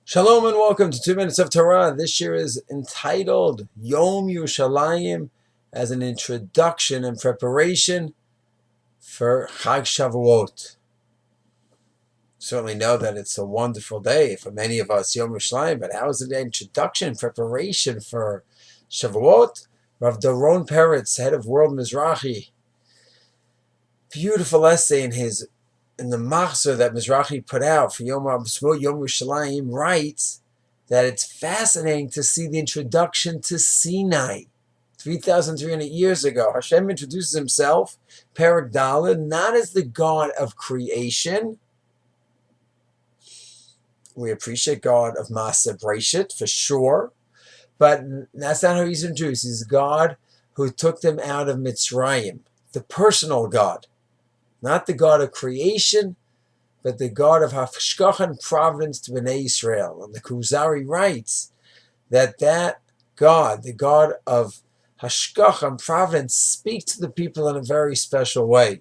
Shalom and welcome to 2 Minutes of Torah. This year is entitled Yom Yerushalayim as an introduction and preparation for Chag Shavuot. Certainly know that it's a wonderful day for many of us, Yom Yerushalayim, but how is it an introduction and preparation for Shavuot? Rav Doron Peretz, head of World Mizrahi, beautiful essay in the Machzor that Mizrahi put out for Yom Yerushalayim, writes that it's fascinating to see the introduction to Sinai. 3,300 years ago, Hashem introduces himself, Perek Daled, not as the God of creation. We appreciate God of Maaseh Breshit for sure, but that's not how he's introduced. He's God who took them out of Mitzrayim, the personal God. Not the God of creation, but the God of Hashgacha and providence to Bnei Israel. And the Kuzari writes that God, the God of Hashgacha and providence, speaks to the people in a very special way.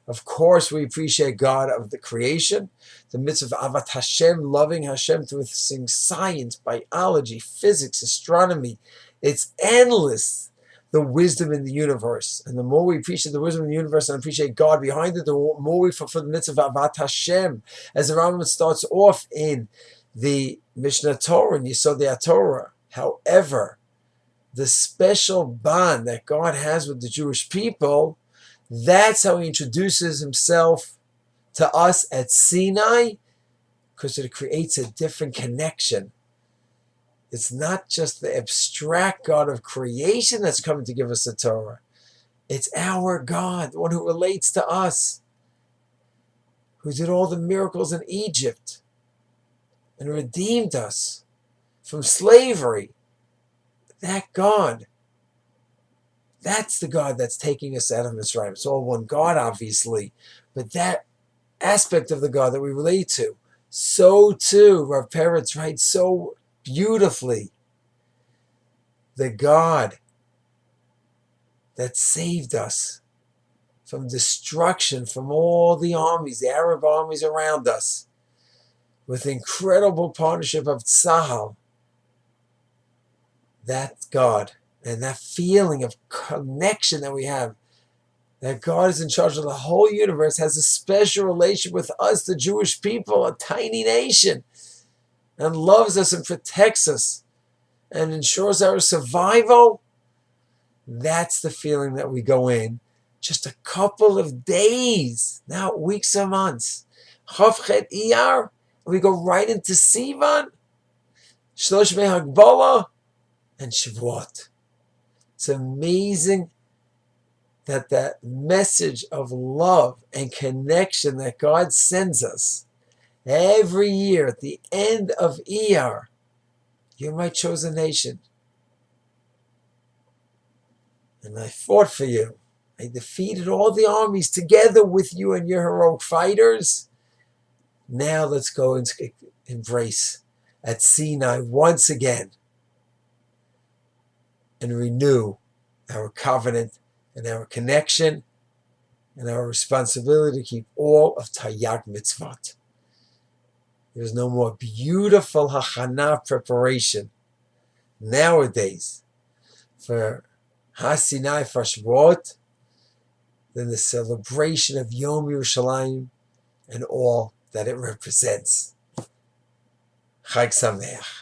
Of course, we appreciate God of the creation, the mitzvah of Avat Hashem, loving Hashem through science, biology, physics, astronomy. It's endless, the wisdom in the universe. And the more we appreciate the wisdom in the universe and appreciate God behind it, the more we fulfill the mitzvah of Avat Hashem. As the Rambam starts off in the Mishnah Torah, and Yesodei Torah. However, the special bond that God has with the Jewish people, that's how he introduces himself to us at Sinai, because it creates a different connection. It's not just the abstract God of creation that's coming to give us the Torah. It's our God, the one who relates to us, who did all the miracles in Egypt and redeemed us from slavery. That God, that's the God that's taking us out of Mitzrayim. It's all one God, obviously, but that aspect of the God that we relate to, so too, Rav Peretz writes so beautifully, the God that saved us from destruction, from all the armies, the Arab armies around us, with incredible partnership of Tzahal. That God and that feeling of connection that we have, that God is in charge of the whole universe, has a special relationship with us, the Jewish people, a tiny nation, and loves us and protects us and ensures our survival. That's the feeling that we go in just a couple of days, not weeks or months. Chav Chet Iyar, we go right into Sivan, Shlosh Mei Hagbola, and Shavuot. It's amazing that message of love and connection that God sends us every year at the end of Iyar. You're my chosen nation. And I fought for you. I defeated all the armies together with you and your heroic fighters. Now let's go and embrace at Sinai once again and renew our covenant and our connection and our responsibility to keep all of Taryag Mitzvot. There's no more beautiful hachana preparation nowadays for HaSinai for Shavuot than the celebration of Yom Yerushalayim and all that it represents. Chag Sameach.